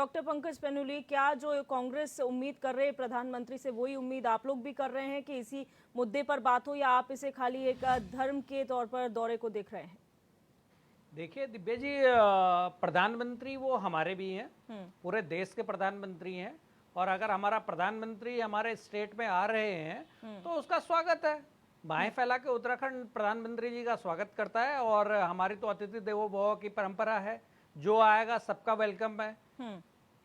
Doctor Pankaj पेनुली, क्या जो कांग्रेस उम्मीद कर रहे हैं प्रधानमंत्री से, वही उम्मीद आप लोग भी कर रहे हैं कि इसी मुद्दे पर बात हो, या आप इसे खाली एक धर्म के तौर पर दौरे को देख रहे हैं? देखिए दिव्या जी, प्रधानमंत्री वो हमारे भी हैं, पूरे देश के प्रधानमंत्री हैं। और अगर हमारा प्रधानमंत्री हमारे स्टेट में आ रहे हैं तो उसका स्वागत है। बाहें फैला के उत्तराखंड प्रधानमंत्री जी का स्वागत करता है। और हमारी तो अतिथि देवो भव की परंपरा है, जो आएगा सबका वेलकम है।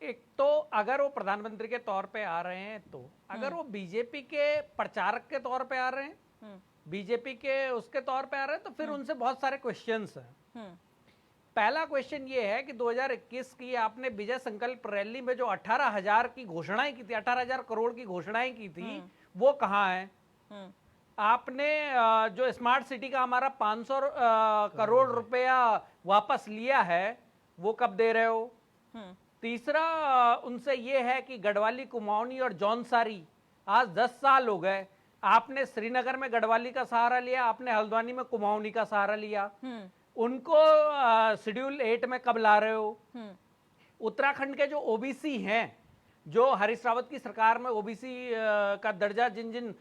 एक तो अगर वो प्रधानमंत्री के तौर पे आ रहे हैं, तो अगर वो बीजेपी के प्रचारक के तौर पे आ रहे हैं, बीजेपी के उसके तौर पे आ रहे हैं, तो फिर उनसे बहुत सारे क्वेश्चंस हैं। पहला क्वेश्चन ये है कि 2021 की आपने विजय संकल्प रैली में जो 18,000 की घोषणाएं की थी, 18,000 करोड़ की घोषणाएं की थी, वो कहाँ है? आपने जो स्मार्ट सिटी का हमारा 500 करोड़ रुपया वापस लिया है, वो कब दे रहे हो? तीसरा उनसे ये है कि गढ़वाली, कुमाऊनी और जौनसारी, आज 10 साल हो गए, आपने श्रीनगर में गढ़वाली का सहारा लिया, आपने हल्द्वानी में कुमाऊनी का सहारा लिया। उनको शेड्यूल 8 में कब ला रहे हो? उत्तराखंड के जो ओबीसी हैं, जो हरीश रावत की सरकार में ओबीसी का दर्जा जिन जिन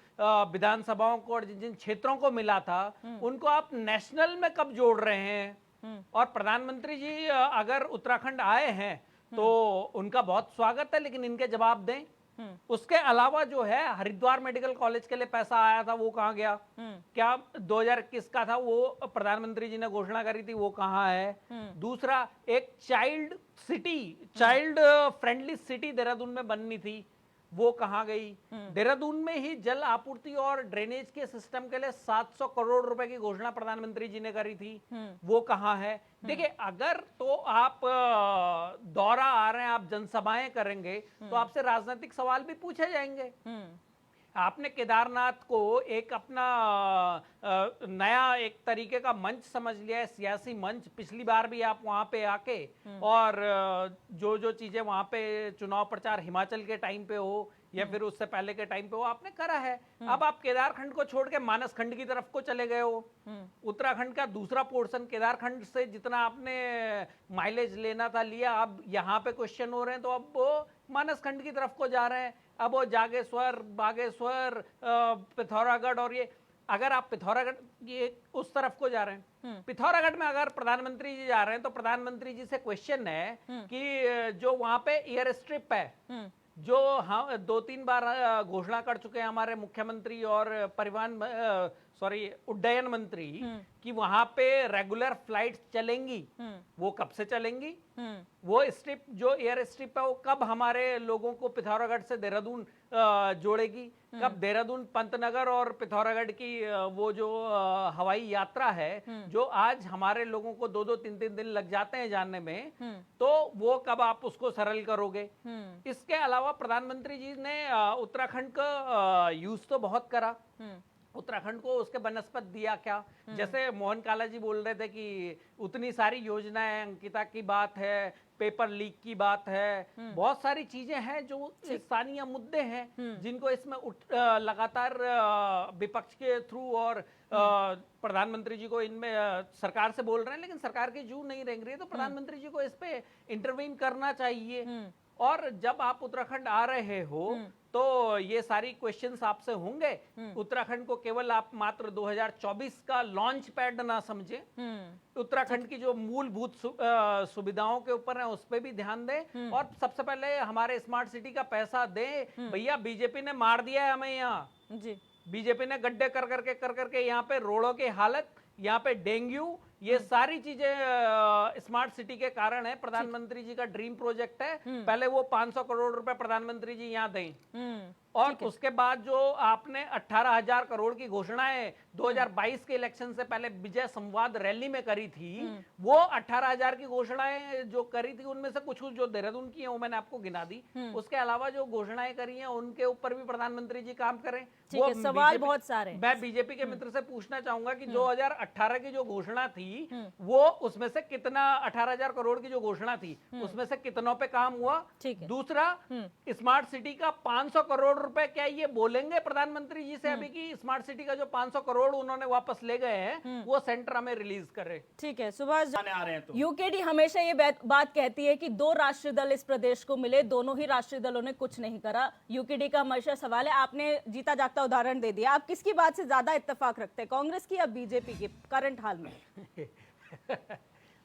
विधानसभाओं को और जिन जिन क्षेत्रों को मिला था, उनको आप नेशनल में कब जोड़ रहे हैं? और प्रधानमंत्री जी अगर उत्तराखंड आए हैं तो उनका बहुत स्वागत है, लेकिन इनके जवाब दें। उसके अलावा जो है हरिद्वार मेडिकल कॉलेज के लिए पैसा आया था, वो कहाँ गया? क्या 2021 का था, वो प्रधानमंत्री जी ने घोषणा करी थी, वो कहाँ है? दूसरा, एक चाइल्ड फ्रेंडली सिटी देहरादून में बननी थी, वो कहाँ गई? देहरादून में ही जल आपूर्ति और ड्रेनेज के सिस्टम के लिए 700 करोड़ रुपए की घोषणा प्रधानमंत्री जी ने करी थी, वो कहाँ है? देखिए, अगर तो आप दौरा आ रहे हैं, आप जनसभाएं करेंगे, तो आपसे राजनीतिक सवाल भी पूछे जाएंगे। आपने केदारनाथ को एक अपना नया एक तरीके का मंच समझ लिया है, सियासी मंच। पिछली बार भी आप वहां पे आके और जो जो चीजें वहां पे चुनाव प्रचार हिमाचल के टाइम पे हो या फिर उससे पहले के टाइम पे हो, आपने करा है। अब आप केदारखंड को छोड़ के मानसखंड की तरफ को चले गए हो। उत्तराखंड का दूसरा पोर्शन, केदारखंड से जितना आपने माइलेज लेना था लिया, अब यहाँ पे क्वेश्चन हो रहे हैं, तो अब वो मानसखंड की तरफ को जा रहे हैं। अब वो जागेश्वर, बागेश्वर, पिथौरागढ़, और ये अगर आप पिथौरागढ़ ये उस तरफ को जा रहे हैं, पिथौरागढ़ में अगर प्रधानमंत्री जी जा रहे हैं, तो प्रधानमंत्री जी से क्वेश्चन है कि जो वहां पे एयर स्ट्रिप है, जो हम 2-3 बार घोषणा कर चुके हैं हमारे मुख्यमंत्री और उड्डयन मंत्री, कि वहां पे रेगुलर फ्लाइट चलेंगी, वो कब से चलेंगी? वो स्ट्रिप, जो एयर स्ट्रिप है, वो कब हमारे लोगों को पिथौरागढ़ से देहरादून जोड़ेगी? कब देहरादून, पंतनगर और पिथौरागढ़ की वो जो हवाई यात्रा है, जो आज हमारे लोगों को 2-2, 3-3 दिन लग जाते हैं जानने में, तो वो कब आप उसको सरल करोगे? इसके अलावा प्रधानमंत्री जी ने उत्तराखंड का यूज तो बहुत करा, उत्तराखंड को उसके बनस्पत दिया क्या? जैसे मोहन काला जी बोल रहे थे कि उतनी सारी योजनाएं, अंकिता की बात है, पेपर लीक की बात है, बहुत सारी चीजें हैं जो स्थानीय मुद्दे हैं, जिनको इसमें लगातार विपक्ष के थ्रू और प्रधानमंत्री जी को इनमें सरकार से बोल रहे हैं, लेकिन सरकार की जू नहीं रेंग रही है, तो प्रधानमंत्री जी को इस पे इंटरवीन करना चाहिए। और जब आप उत्तराखंड आ रहे हो तो ये सारी क्वेश्चंस आपसे होंगे। उत्तराखंड को केवल आप मात्र 2024 का लॉन्च पैड ना समझे, उत्तराखंड की जो मूलभूत सुविधाओं के ऊपर है उस पर भी ध्यान दें, और सबसे पहले हमारे स्मार्ट सिटी का पैसा दें। भैया, बीजेपी ने मार दिया है हमें यहाँ जी, बीजेपी ने गड्ढे कर करके यहाँ पे रोडों की हालत, यहाँ पे डेंगू, ये सारी चीजें स्मार्ट सिटी के कारण है। प्रधानमंत्री जी का ड्रीम प्रोजेक्ट है, पहले वो 500 करोड़ रुपए प्रधानमंत्री जी यहाँ दें, और उसके बाद जो आपने 18,000 करोड़ की घोषणाएं 2022 के इलेक्शन से पहले विजय संवाद रैली में करी थी, वो 18,0000 की घोषणाएं जो करी थी, उनमें से कुछ जो देहरादून की है वो मैंने आपको गिना दी। उसके अलावा जो घोषणाएं करी हैं उनके ऊपर भी प्रधानमंत्री जी काम करें। वो सवाल बहुत सारे, मैं बीजेपी के मित्र से पूछना चाहूंगा कि 2018 की जो घोषणा थी, वो उसमें से कितना, 18,000 करोड़ की जो घोषणा थी, उसमें से कितनों पे काम हुआ? दूसरा, स्मार्ट सिटी का 500 करोड़ रुपए क्या ये बोलेंगे प्रधानमंत्री जी से अभी कि स्मार्ट सिटी का जो 500 करोड़ उन्होंने वापस ले गए हैं वो सेंटर हमें रिलीज करे? ठीक है, सुभाष, आ रहे हैं तो यूकेडी हमेशा ये बात कहती है कि 2 राष्ट्रीय दल इस प्रदेश को मिले, दोनों ही राष्ट्रीय दलों ने कुछ नहीं करा। यूकेडी का हमेशा सवाल है, आपने जीता जागता उदाहरण दे दिया, आप किसकी बात से ज्यादा इत्तेफाक रखते हैं, कांग्रेस की या बीजेपी की करंट हाल में?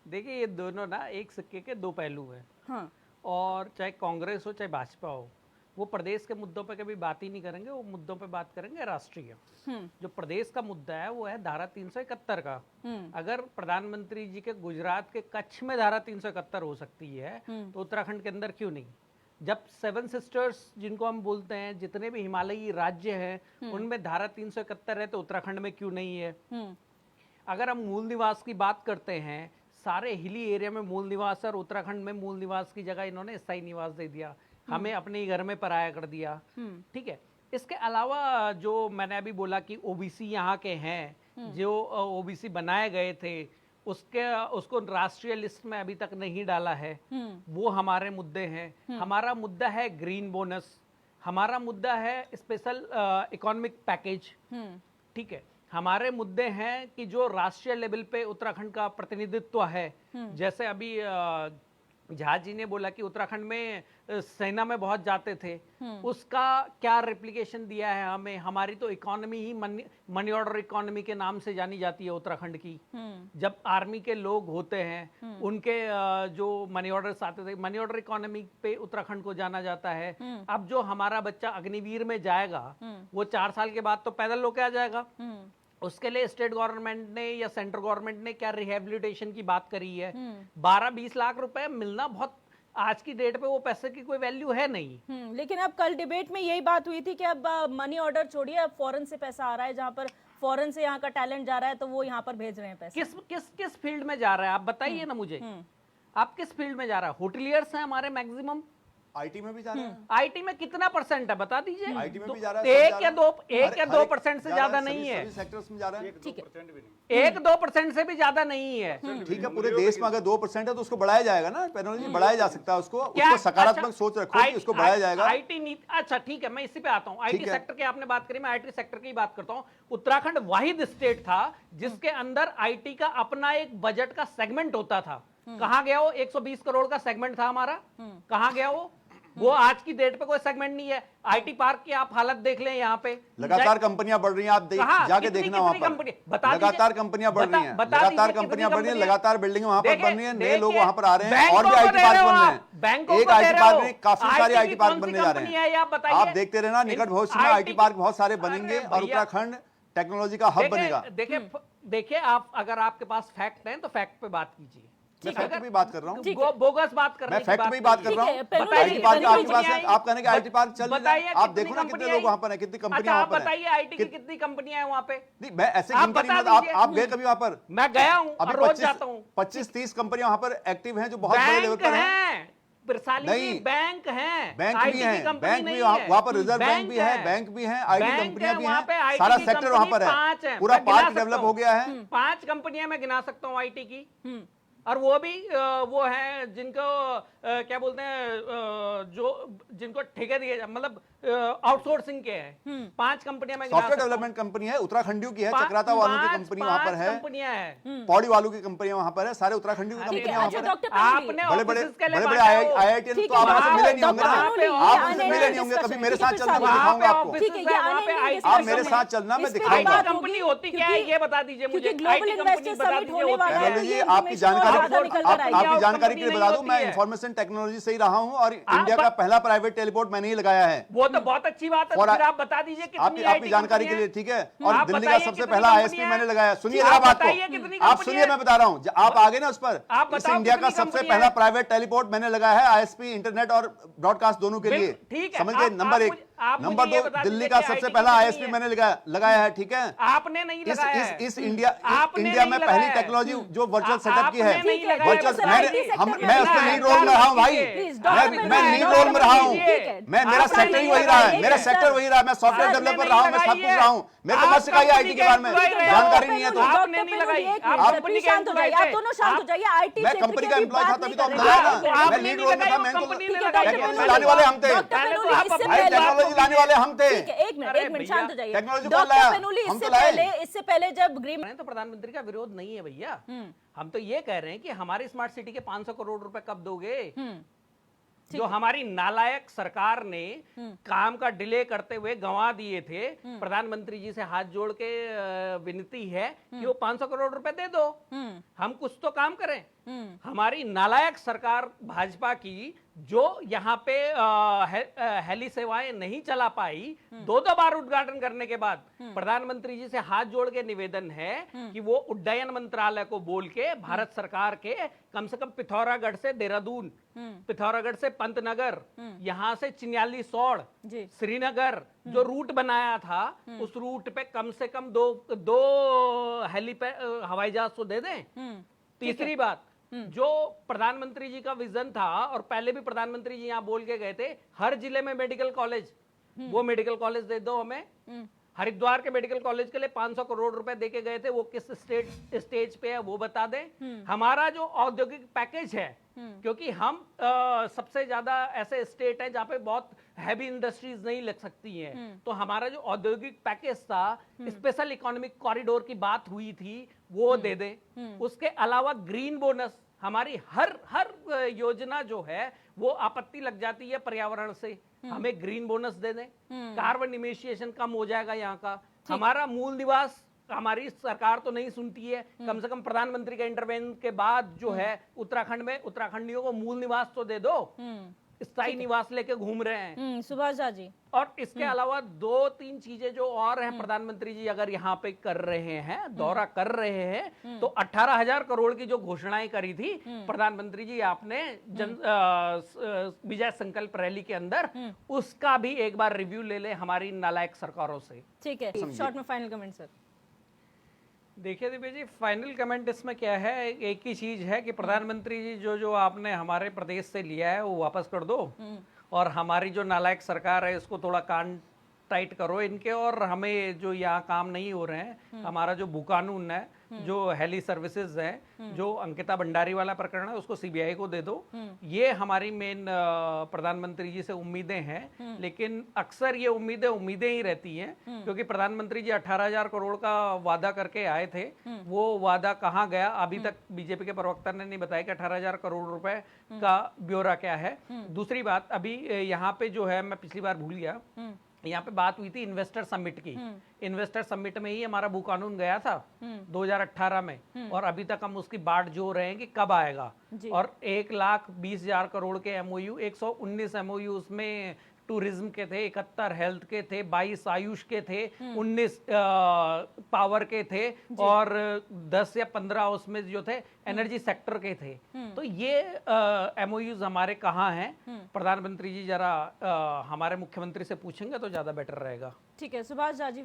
देखिए, ये दोनों ना एक सिक्के के दो पहलू हैं। हाँ, और चाहे कांग्रेस हो चाहे भाजपा हो, वो प्रदेश के मुद्दों पे कभी बात ही नहीं करेंगे, वो मुद्दों पे बात करेंगे राष्ट्रीय। जो प्रदेश का मुद्दा है वो है धारा 371 का। अगर प्रधानमंत्री जी के गुजरात के कच्छ में धारा 371 हो सकती है तो उत्तराखंड के अंदर क्यों नहीं? जब 7 सिस्टर्स जिनको हम बोलते हैं, जितने भी हिमालयी राज्य हैं उनमें धारा 371 है तो उत्तराखंड में क्यों नहीं है? अगर हम मूल निवास की बात करते हैं, सारे हिली एरिया में मूल निवास और उत्तराखंड में मूल निवास की जगह इन्होंने स्थायी निवास दे दिया, हमें अपने ही घर में पराया कर दिया। ठीक है, इसके अलावा जो मैंने अभी बोला कि ओबीसी यहाँ के हैं, जो ओबीसी बनाए गए थे उसको राष्ट्रीय लिस्ट में अभी तक नहीं डाला है, वो हमारे मुद्दे हैं। हमारा मुद्दा है ग्रीन बोनस, हमारा मुद्दा है स्पेशल इकोनॉमिक पैकेज। ठीक है, हमारे मुद्दे हैं कि जो राष्ट्रीय लेवल पे उत्तराखंड का प्रतिनिधित्व है, जैसे अभी झा जी ने बोला कि उत्तराखंड में सेना में बहुत जाते थे, उसका क्या रेप्लिकेशन दिया है हमें? हमारी तो इकोनॉमी ही मनी ऑर्डर इकोनॉमी के नाम से जानी जाती है उत्तराखंड की। जब आर्मी के लोग होते हैं उनके जो मनी ऑर्डर्स आते थे, मनी ऑर्डर इकोनॉमी पे उत्तराखंड को जाना जाता है। अब जो हमारा बच्चा अग्निवीर में जाएगा वो 4 साल के बाद तो पैदल होके आ जाएगा। उसके लिए स्टेट गवर्नमेंट ने या सेंट्रल गवर्नमेंट ने क्या रिहेबिलिटेशन की बात करी है? 12-20 लाख रुपए मिलना बहुत, आज की डेट पे वो पैसे की कोई वैल्यू है नहीं। लेकिन अब कल डिबेट में यही बात हुई थी कि अब मनी ऑर्डर छोड़िए, अब फॉरेन से पैसा आ रहा है, जहां पर फॉरेन से यहाँ का टैलेंट जा रहा है तो वो यहाँ पर भेज रहे हैं पैसे। किस फील्ड में जा रहा है आप बताइए ना मुझे। आप किस फील्ड में जा रहा है? होटलियर्स हैं हमारे मैक्सिमम। आईटी में भी जा रहे हैं। आईटी में कितना परसेंट है बता दीजिए। आईटी में भी जा रहा है, 1 या 2% से ज्यादा नहीं है। सभी सेक्टर्स में जा रहा है। ठीक है, 1-2% से भी ज्यादा नहीं है। ठीक है, पूरे देश में अगर 2% है तो उसको बढ़ाया जाएगा ना, टेक्नोलॉजी बढ़ाया जा सकता है उसको सकारात्मक सोच रखो कि उसको बढ़ाया जाएगा। आईटी नीति, अच्छा ठीक है, मैं इसी पे आता हूँ। आईटी सेक्टर की आपने बात करी, मैं आईटी सेक्टर की बात करता हूँ। उत्तराखंड वाहिद स्टेट था जिसके अंदर आईटी का अपना एक बजट का सेगमेंट होता था। कहाँ गया वो? 120 करोड़ का सेगमेंट था हमारा, कहाँ गया वो आज की डेट पे कोई सेगमेंट नहीं है। आईटी पार्क की आप हालत देख लें, यहाँ पे लगातार कंपनियां बढ़ रही हैं, आप जाके देखना वहां पर लगातार कंपनियां बढ़ रही हैं, लगातार कंपनियां बढ़ रही हैं, लगातार बिल्डिंग वहां पर बन रही है, नए लोग वहां पर आ रहे हैं और भी आईटी पार्क बन रहे हैं। एक आईटी पार्क में काफी सारे आईटी पार्क बनने जा रहे हैं। आप देखते रहना, निकट भविष्य में आईटी पार्क बहुत सारे बनेंगे और उत्तराखंड टेक्नोलॉजी का हब बनेगा। देखिए, आप अगर आपके पास फैक्ट है तो फैक्ट पे बात कीजिए। मैं फैक्ट पे बात कर रहा हूँ, बोगस बात कर रहा हूँ, मैं फैक्ट पे ही बात कर रहा हूँ। आईटी पार्क आपके पास है, आप कहने के आईटी पार्क चल रहा है, आप देखो ना कितने लोग वहाँ पर हैं, कितनी कंपनियां वहाँ पर हैं। बताइए आईटी की कितनी कंपनियां हैं वहाँ पे? नहीं, मैं ऐसे गिनती नहीं करता। आप गए कभी वहाँ पर? मैं गया हूँ, रोज जाता हूँ। 25-30 कंपनियां वहाँ पर एक्टिव हैं जो बहुत बड़े लेवल पर हैं। नहीं, बैंक हैं, बैंक भी हैं, बैंक भी वहाँ पर, रिजर्व बैंक भी है, बैंक भी है, आईटी कंपनियां भी हैं, सारा सेक्टर वहाँ पर है, पूरा पार्क डेवलप हो गया है। 5 कंपनियां मैं गिना सकता हूँ आईटी की, और वो भी वो हैं जिनको क्या बोलते हैं, जो जिनको ठेके दिए, मतलब आउटसोर्सिंग के हैं। 5 कंपनियां में सॉफ्टवेयर डेवलपमेंट कंपनी है, उत्तराखंडियों की है, चक्राता वालों की कंपनी वहां पर है, कंपनियां हैं, पौड़ी वालों की कंपनियां वहां पर है, सारे उत्तराखंडियों की कंपनियां वहां पर है। आपने बड़े आईआईटी तो आप आपसे मिले नहीं होंगे ना, आप मुझसे मिले नहीं होंगे कभी। मेरे साथ चलना, मैं दिखाऊंगा आपको। आप मेरे साथ चलना, मैं दिखाऊंगा। कंपनी होती क्या है ये बता दीजिए मुझे। ये आपकी जानकारी के लिए बता दूं, मैं इंफॉर्मेशन टेक्नोलॉजी से ही रहा हूं और इंडिया का पहला प्राइवेट टेलीपोर्ट मैंने ही लगाया है। वो तो बहुत अच्छी बात है, फिर आप बता दीजिए कितनी आपकी जानकारी के लिए, ठीक है। और दिल्ली का सबसे पहला आईएसपी मैंने लगाया। सुनिए जरा बात को, आप सुनिए, मैं बता रहा हूं, आप आगे ना उस पर। इस इंडिया का सबसे पहला प्राइवेट टेलीपोर्ट मैंने लगाया है, आईएसपी इंटरनेट और ब्रॉडकास्ट दोनों के लिए। समझ गए? नंबर 1। नंबर 2, दिल्ली का सबसे पहला आईएसपी मैंने लगाया है, ठीक है। आपने नहीं लगाया है। इस इंडिया में पहली टेक्नोलॉजी जो वर्चुअल सेटअप की है, वर्चुअल, मैं उसमें लीड रोल में रहा हूं भाई, मैं लीड रोल में रहा हूं, मैं, मेरा सेक्टर ही वही रहा है, मेरा सेक्टर वही रहा है, मैं सॉफ्टवेयर डेवलपर रहा हूं, मैं सब कुछ रहा हूं। मेरे को मत सिखाइए आईटी के बारे में, जानकारी नहीं है तो। आपने नहीं लगाई, आप दोनों शांत हो जाइए। आईटी मैं कंपनी का एम्प्लॉय था तभी तो हम लगाया ना, मैं लीड रोल में था, मैं लाने वाले हम थे। टेक्नोलॉजी टेक्नोलॉजी लाने वाले हम थे। ठीक है, एक मिनट शांत हो जाइए। टेक्नोलॉजी कौन डॉक्टर लाया? पेनुली, हम तो लाए। इससे पहले जब ग्रीन तो प्रधानमंत्री का विरोध नहीं है भैया। हम तो ये कह रहे हैं कि हमारी स्मार्ट सिटी के 500 करोड़ रुपए कब दोगे? जो हमारी नालायक सरकार ने काम का डिले करते हुए गंवा दिए थे, प्रधानमंत्री जी से हाथ जोड़ के विनती है कि वो 500 करोड़ रुपए दे दो, हम कुछ तो काम करें। हमारी नालायक सरकार भाजपा की जो यहाँ पे हेली सेवाएं नहीं चला पाई, 2 बार उद्घाटन करने के बाद प्रधानमंत्री जी से हाथ जोड़ के निवेदन है कि वो उड्डयन मंत्रालय को बोल के भारत सरकार के कम से कम पिथौरागढ़ से देहरादून, पिथौरागढ़ से पंतनगर, यहाँ से चिन्याली सौड़, श्रीनगर जो रूट बनाया था, उस रूट पे कम से कम दो हवाई जहाज तो दे दें। तीसरी बात, जो प्रधानमंत्री जी का विजन था और पहले भी प्रधानमंत्री जी यहाँ बोल के गए थे, हर जिले में मेडिकल कॉलेज, वो मेडिकल कॉलेज दे दो हमें। हरिद्वार के मेडिकल कॉलेज के लिए 500 करोड़ रुपए देके गए थे, वो किस स्टेज पे है वो बता दें। हमारा जो औद्योगिक पैकेज है, क्योंकि हम सबसे ज्यादा ऐसे स्टेट है जहाँ पे बहुत हैवी इंडस्ट्रीज नहीं लग सकती हैं, तो हमारा जो औद्योगिक पैकेज था, स्पेशल इकोनॉमिक कॉरिडोर की बात हुई थी, वो दे दें। उसके अलावा ग्रीन बोनस, हमारी हर योजना जो है वो आपत्ति लग जाती है पर्यावरण से, हमें ग्रीन बोनस दे दें। कार्बन इमिशन कम हो जाएगा यहाँ का। हमारा मूल निवास, हमारी सरकार तो नहीं सुनती है, कम से कम प्रधानमंत्री के इंटरवेंशन के बाद जो है उत्तराखंड में उत्तराखंडियों को मूल निवास तो दे दो, स्थायी निवास लेके घूम रहे हैं। सुभाष झा जी, और इसके अलावा 2-3 चीजें जो और हैं, प्रधानमंत्री जी अगर यहाँ पे कर रहे हैं, दौरा कर रहे हैं, तो 18,000 करोड़ की जो घोषणाएं करी थी प्रधानमंत्री जी आपने विजय संकल्प रैली के अंदर, उसका भी एक बार रिव्यू ले ले हमारी नालायक सरकारों से। ठीक है, शॉर्ट में फाइनल कमेंट सर। देखिए दिव्या जी, फाइनल कमेंट इसमें क्या है, एक ही चीज है कि प्रधानमंत्री जी जो आपने हमारे प्रदेश से लिया है वो वापस कर दो, और हमारी जो नालायक सरकार है इसको थोड़ा कान टाइट करो इनके, और हमें जो यहाँ काम नहीं हो रहे हैं, हमारा जो भूकानून है, जो हेली सर्विसेज है, जो अंकिता भंडारी वाला प्रकरण है, उसको सीबीआई को दे दो। ये हमारी मेन प्रधानमंत्री जी से उम्मीदें हैं, लेकिन अक्सर ये उम्मीदें ही रहती हैं, क्योंकि प्रधानमंत्री जी 18,000 करोड़ का वादा करके आए थे, वो वादा कहाँ गया अभी तक बीजेपी के प्रवक्ता ने नहीं बताया कि 18,000 करोड़ रुपए का ब्यौरा क्या है। दूसरी बात, अभी यहाँ पे जो है, मैं पिछली बार भूल गया, यहाँ पे बात हुई थी इन्वेस्टर समिट की। इन्वेस्टर समिट में ही हमारा भू कानून गया था 2018 में, और अभी तक हम उसकी बाट जो रहे हैं कि कब आएगा। और 1,20,000 करोड़ के एमओयू, 119 एमओयू उसमें टूरिज्म के थे, 71 हेल्थ के थे, 22 आयुष के थे, 19 पावर के थे, और 10 या 15 उसमें जो थे एनर्जी सेक्टर के थे। तो ये एमओयूज हमारे कहाँ हैं? प्रधानमंत्री जी जरा हमारे मुख्यमंत्री से पूछेंगे तो ज्यादा बेटर रहेगा। ठीक है, सुभाष झा जी